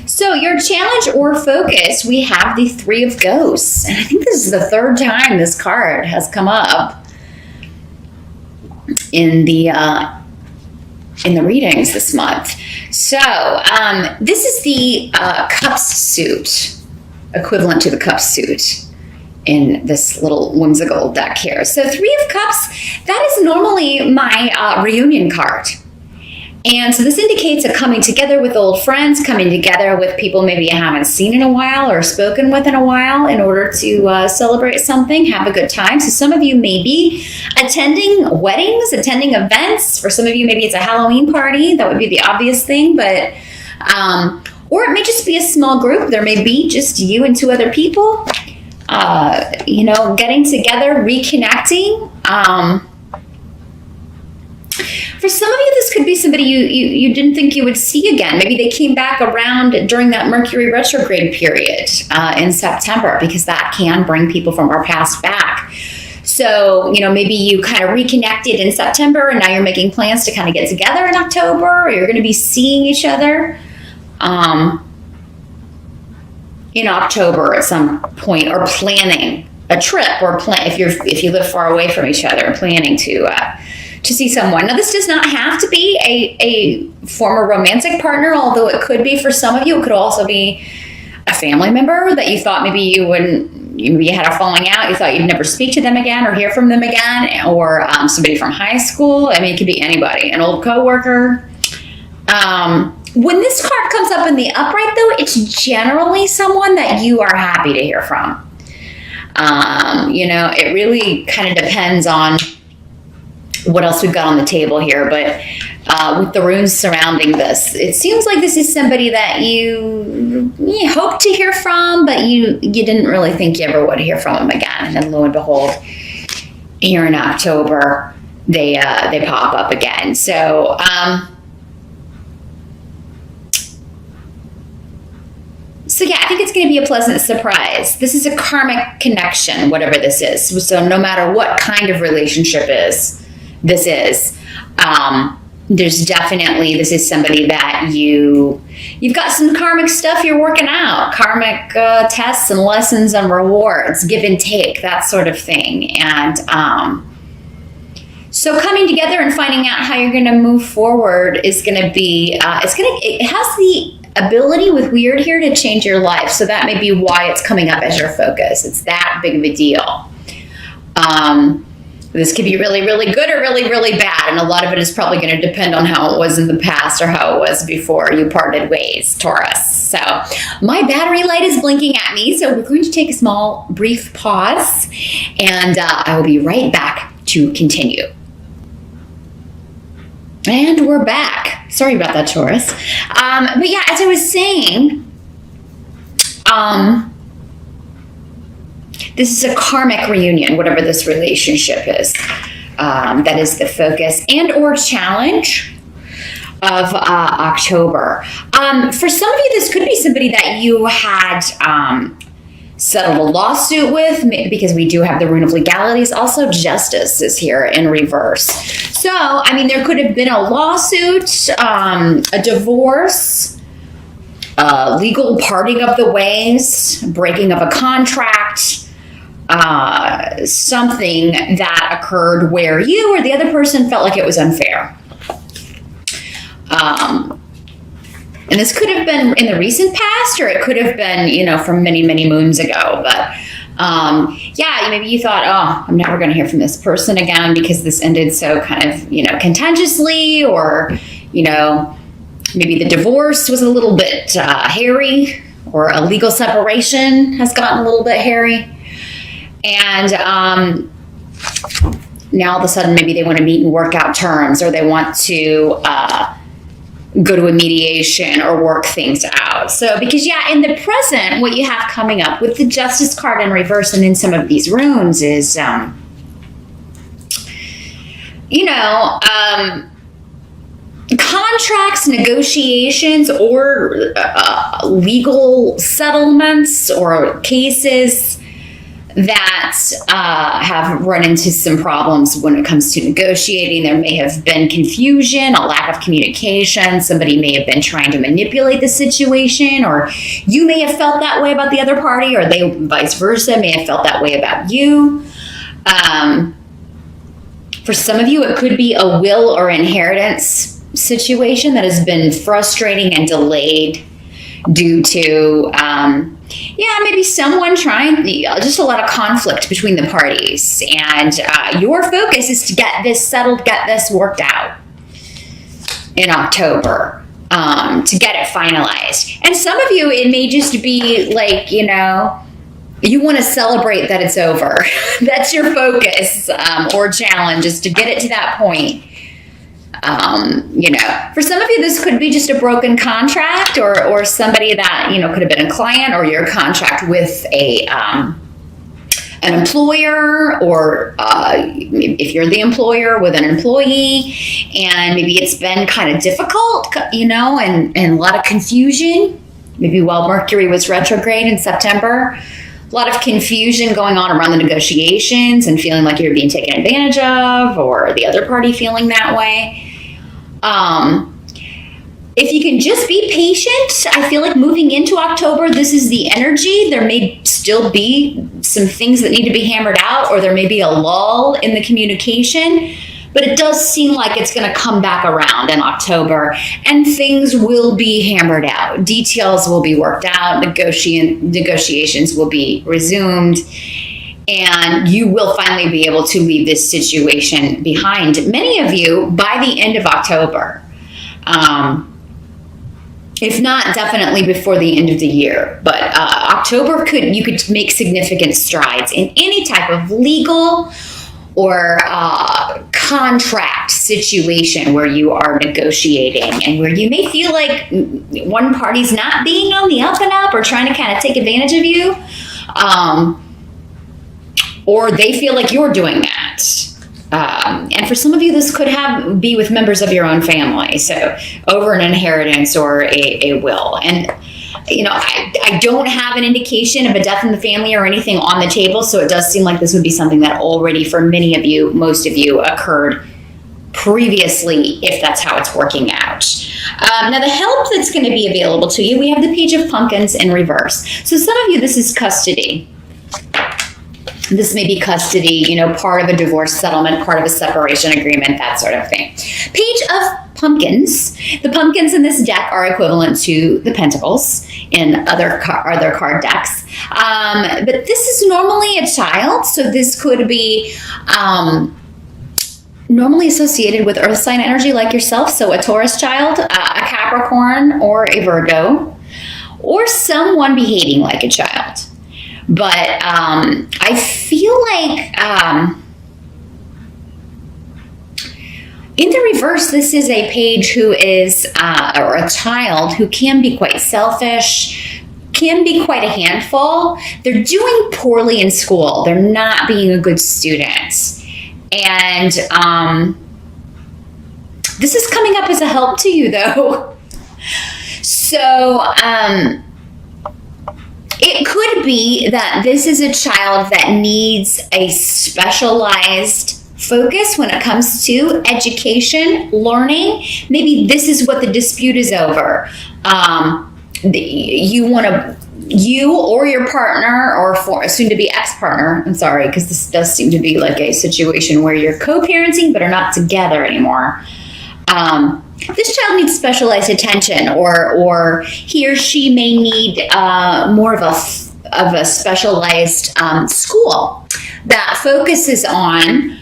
So your challenge or focus, we have the Three of Ghosts. And I think this is the third time this card has come up in the readings this month. So this is the Cups suit, equivalent to the Cups suit in this little whimsical deck here. So Three of Cups, that is normally my reunion card. And so this indicates a coming together with old friends, coming together with people maybe you haven't seen in a while or spoken with in a while in order to celebrate something, have a good time. So some of you may be attending weddings, attending events. For some of you, maybe it's a Halloween party. That would be the obvious thing. But or it may just be a small group. There may be just you and two other people, getting together, reconnecting. For some of you, this could be somebody you didn't think you would see again. Maybe they came back around during that Mercury retrograde period in September, because that can bring people from our past back. So, maybe you kind of reconnected in September and now you're making plans to kind of get together in October, or you're going to be seeing each other in October at some point, or planning a trip, or if you live far away from each other, planning to see someone. Now, this does not have to be a former romantic partner, although it could be for some of you. It could also be a family member that you thought maybe you had a falling out. You thought you'd never speak to them again or hear from them again, or somebody from high school. I mean, it could be anybody, an old coworker. When this card comes up in the upright, though, it's generally someone that you are happy to hear from. It really kind of depends on what else we've got on the table here, but with the runes surrounding this, it seems like this is somebody that you hope to hear from, but you didn't really think you ever would hear from them again. And then lo and behold, here in October, they pop up again. So yeah, I think it's going to be a pleasant surprise. This is a karmic connection, whatever this is. So no matter what kind of relationship this is, this is somebody that you've got some karmic stuff you're working out, karmic tests and lessons and rewards, give and take, that sort of thing. And so coming together and finding out how you're going to move forward is going to be, it has the ability with weird here to change your life. So that may be why it's coming up as your focus. It's that big of a deal. This could be really, really good or really, really bad. And a lot of it is probably going to depend on how it was in the past or how it was before you parted ways, Taurus. So my battery light is blinking at me. So we're going to take a small, brief pause. And I will be right back to continue. And we're back. Sorry about that, Taurus. But yeah, as I was saying, this is a karmic reunion, whatever this relationship is. That is the focus and or challenge of October. For some of you, this could be somebody that you had settled a lawsuit with, because we do have the rune of legalities. Also, justice is here in reverse. So, I mean, there could have been a lawsuit, a divorce, legal parting of the ways, breaking of a contract, something that occurred where you or the other person felt like it was unfair. And this could have been in the recent past, or it could have been, from many, many moons ago. But yeah, maybe you thought, oh, I'm never going to hear from this person again because this ended so kind of, contentiously, or, maybe the divorce was a little bit hairy, or a legal separation has gotten a little bit hairy. And now all of a sudden, maybe they want to meet and work out terms, or they want to go to a mediation or work things out. So, because in the present, what you have coming up with the Justice card in reverse and in some of these runes is, contracts, negotiations, or legal settlements or cases that have run into some problems when it comes to negotiating. There may have been confusion, a lack of communication. Somebody may have been trying to manipulate the situation, or you may have felt that way about the other party, or they vice versa may have felt that way about you. For some of you, it could be a will or inheritance situation that has been frustrating and delayed due to, maybe someone trying, just a lot of conflict between the parties. And your focus is to get this settled, get this worked out in October, to get it finalized. And some of you, it may just be like, you want to celebrate that it's over. That's your focus or challenge, is to get it to that point. For some of you, this could be just a broken contract, or somebody that, could have been a client, or your contract with an employer, or if you're the employer with an employee, and maybe it's been kind of difficult, and a lot of confusion, maybe while Mercury was retrograde in September. A lot of confusion going on around the negotiations and feeling like you're being taken advantage of, or the other party feeling that way. If you can just be patient, I feel like moving into October, this is the energy. There may still be some things that need to be hammered out, or there may be a lull in the communication, but it does seem like it's going to come back around in October, and things will be hammered out. Details will be worked out. Negotiations will be resumed, and you will finally be able to leave this situation behind. Many of you by the end of October, if not definitely before the end of the year, but October you could make significant strides in any type of legal or contract situation where you are negotiating, and where you may feel like one party's not being on the up and up, or trying to kind of take advantage of you, or they feel like you're doing that. And for some of you, this could be with members of your own family, so over an inheritance or a will. And I don't have an indication of a death in the family or anything on the table, so it does seem like this would be something that already, for many of you, most of you, occurred previously, if that's how it's working out. Now, the help that's going to be available to you, we have the Page of Pumpkins in reverse. So some of you, this is custody. This may be custody, part of a divorce settlement, part of a separation agreement, that sort of thing. Page of Pumpkins. The pumpkins in this deck are equivalent to the pentacles in other card decks. But this is normally a child, so this could be normally associated with earth sign energy like yourself, so a Taurus child, a Capricorn, or a Virgo, or someone behaving like a child. But I feel like in the reverse, this is a page who is, or a child who can be quite selfish, can be quite a handful. They're doing poorly in school. They're not being a good student. And this is coming up as a help to you, though. So, it could be that this is a child that needs a specialized focus when it comes to education, learning. Maybe this is what the dispute is over. You or your partner, or soon-to-be ex-partner, I'm sorry, because this does seem to be like a situation where you're co-parenting but are not together anymore. This child needs specialized attention, or he or she may need more of a specialized school that focuses on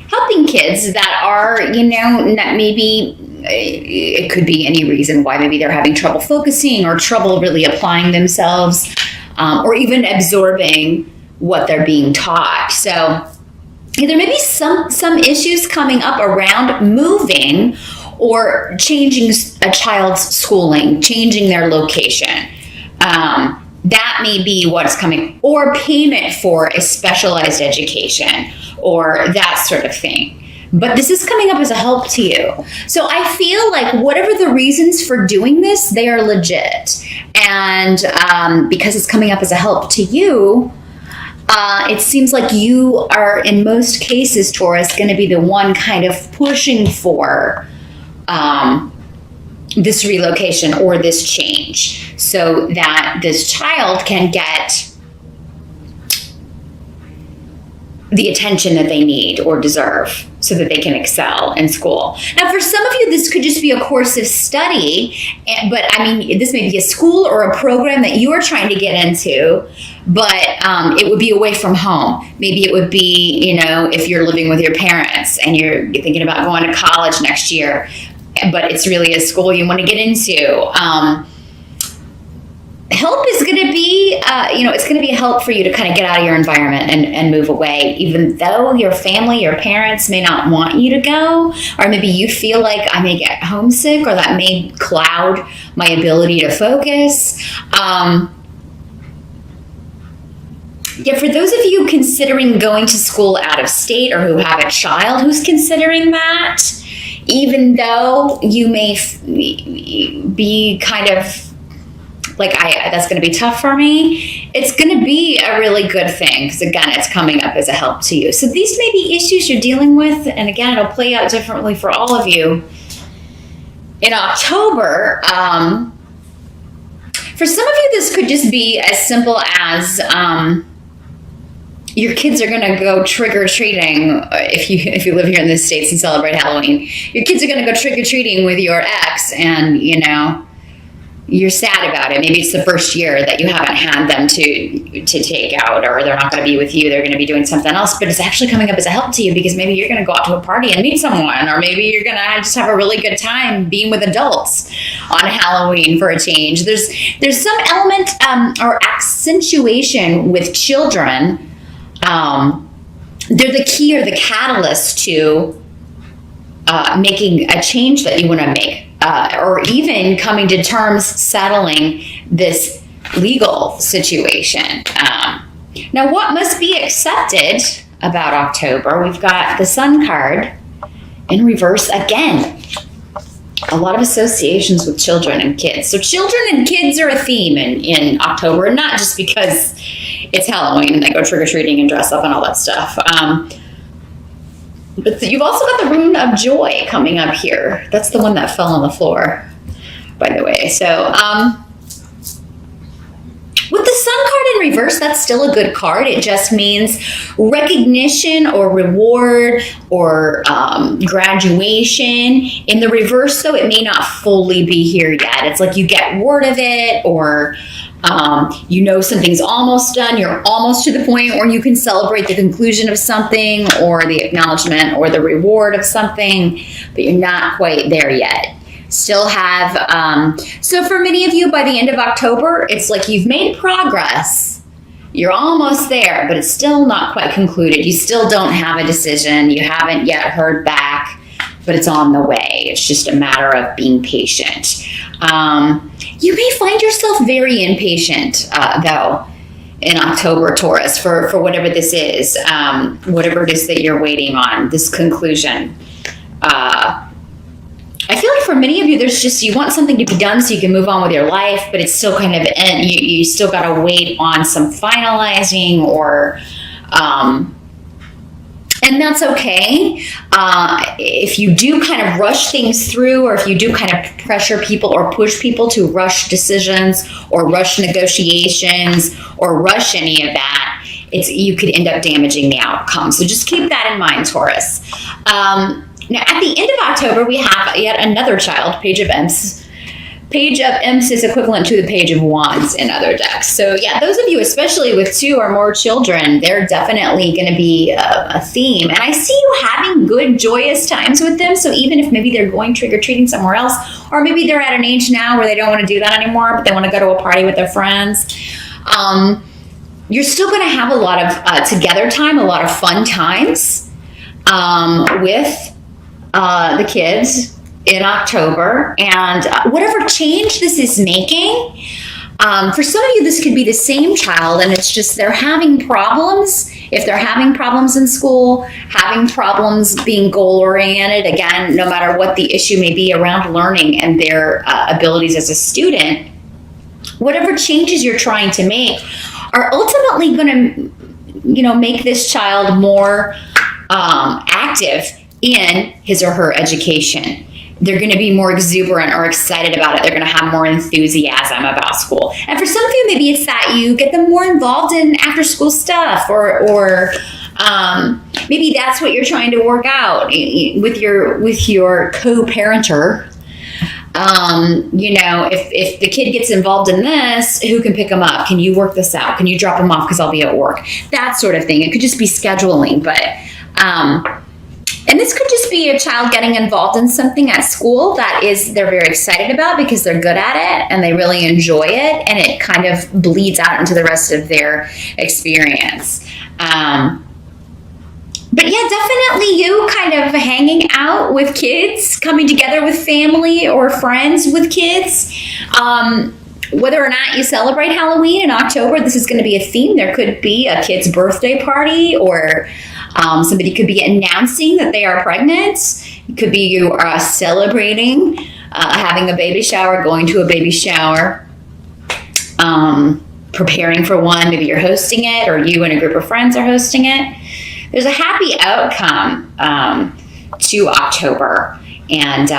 helping kids that are, not maybe, it could be any reason why. Maybe they're having trouble focusing, or trouble really applying themselves, or even absorbing what they're being taught. So there may be some issues coming up around moving or changing a child's schooling, changing their location. That may be what's coming, or payment for a specialized education, or that sort of thing. but this is coming up as a help to you. So I feel like whatever the reasons for doing this, they are legit. And because it's coming up as a help to you, it seems like you are, in most cases, Taurus, going to be the one kind of pushing for this relocation or this change so that this child can get the attention that they need or deserve so that they can excel in school. Now, for some of you, this could just be a course of study, but I mean, this may be a school or a program that you are trying to get into, but it would be away from home. Maybe it would be, you know, if you're living with your parents and you're thinking about going to college next year, but it's really a school you want to get into. Help is going to be, it's going to be a help for you to kind of get out of your environment and move away, even though your family, your parents may not want you to go, or maybe you feel like I may get homesick, or that may cloud my ability to focus. For those of you considering going to school out of state, or who have a child who's considering that, even though you may be kind of like, that's going to be tough for me, it's going to be a really good thing, because again, it's coming up as a help to you. So these may be issues you're dealing with, and again, it'll play out differently for all of you in October. For some of you, this could just be as simple as your kids are going to go trick-or-treating. If you live here in the States and celebrate Halloween, your kids are going to go trick-or-treating with your ex, and you're sad about it. Maybe it's the first year that you haven't had them to take out, or they're not going to be with you. They're going to be doing something else, but it's actually coming up as a help to you, because maybe you're going to go out to a party and meet someone, or maybe you're going to just have a really good time being with adults on Halloween for a change. There's some element or accentuation with children. They're the key or the catalyst to making a change that you want to make. Or even coming to terms, settling this legal situation. Now, what must be accepted about October? We've got the Sun card in reverse again. A lot of associations with children and kids. So children and kids are a theme in October, and not just because it's Halloween and they go trick-or-treating and dress up and all that stuff. But you've also got the rune of joy coming up here. That's the one that fell on the floor, by the way. So with the Sun card in reverse, that's still a good card. It just means recognition or reward or graduation. In the reverse, though, it may not fully be here yet. It's like you get word of it, or something's almost done. You're almost to the point where you can celebrate the conclusion of something, or the acknowledgement or the reward of something, but you're not quite there yet. Still have, so for many of you, by the end of October, it's like you've made progress. You're almost there, but it's still not quite concluded. You still don't have a decision. You haven't yet heard back, but it's on the way. It's just a matter of being patient. You may find yourself very impatient, though, in October, Taurus, for whatever this is, whatever it is that you're waiting on, this conclusion. I feel like for many of you, you want something to be done so you can move on with your life, but it's still kind of, you still got to wait on some finalizing, or, and that's okay. If you do kind of rush things through, or if you do kind of pressure people or push people to rush decisions or rush negotiations or rush any of that, you could end up damaging the outcome. So just keep that in mind, Taurus. Now, at the end of October, we have yet another child, Page of Imps. Page of Imps is equivalent to the Page of Wands in other decks. So yeah, those of you, especially with 2 or more children, they're definitely going to be a theme. And I see you having good, joyous times with them. So even if maybe they're going trick-or-treating somewhere else, or maybe they're at an age now where they don't want to do that anymore, but they want to go to a party with their friends, you're still going to have a lot of together time, a lot of fun times with the kids in October. And whatever change this is making, for some of you, this could be the same child, and it's just they're having problems If they're having problems in school, having problems being goal-oriented, again, no matter what the issue may be around learning and their abilities as a student, whatever changes you're trying to make are ultimately going to, make this child more active in his or her education. They're going to be more exuberant or excited about it. They're going to have more enthusiasm about school. And for some of you, maybe it's that you get them more involved in after school stuff, or maybe that's what you're trying to work out with your co-parenter. If the kid gets involved in this, who can pick them up? Can you work this out? Can you drop them off because I'll be at work? That sort of thing. It could just be scheduling, but and this could just be a child getting involved in something at school that they're very excited about because they're good at it and they really enjoy it, and it kind of bleeds out into the rest of their experience. But yeah, definitely you kind of hanging out with kids, coming together with family or friends with kids. Whether or not you celebrate Halloween in October, this is going to be a theme. There could be a kid's birthday party, or somebody could be announcing that they are pregnant. It could be you are celebrating having a baby shower, going to a baby shower, preparing for one. Maybe you're hosting it, or you and a group of friends are hosting it. There's a happy outcome to October, and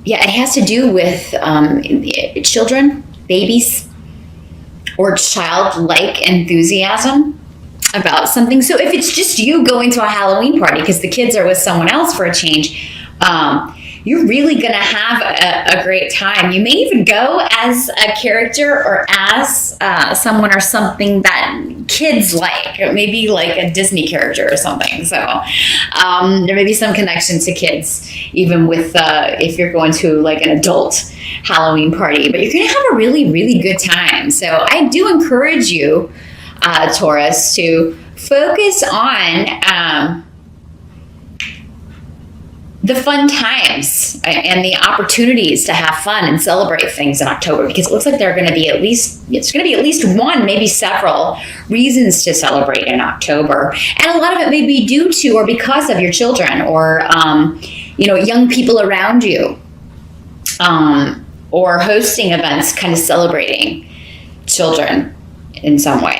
it has to do with children, babies, or childlike enthusiasm about something. So if it's just you going to a Halloween party because the kids are with someone else for a change, you're really going to have a great time. You may even go as a character or as someone or something that kids like, maybe like a Disney character or something. So there may be some connection to kids, even with if you're going to like an adult Halloween party, but you're going to have a really, really good time. So I do encourage you, Taurus, to focus on the fun times and the opportunities to have fun and celebrate things in October, because it looks like there's going to be at least one, maybe several reasons to celebrate in October. And a lot of it may be due to or because of your children, or young people around you, or hosting events kind of celebrating children in some way.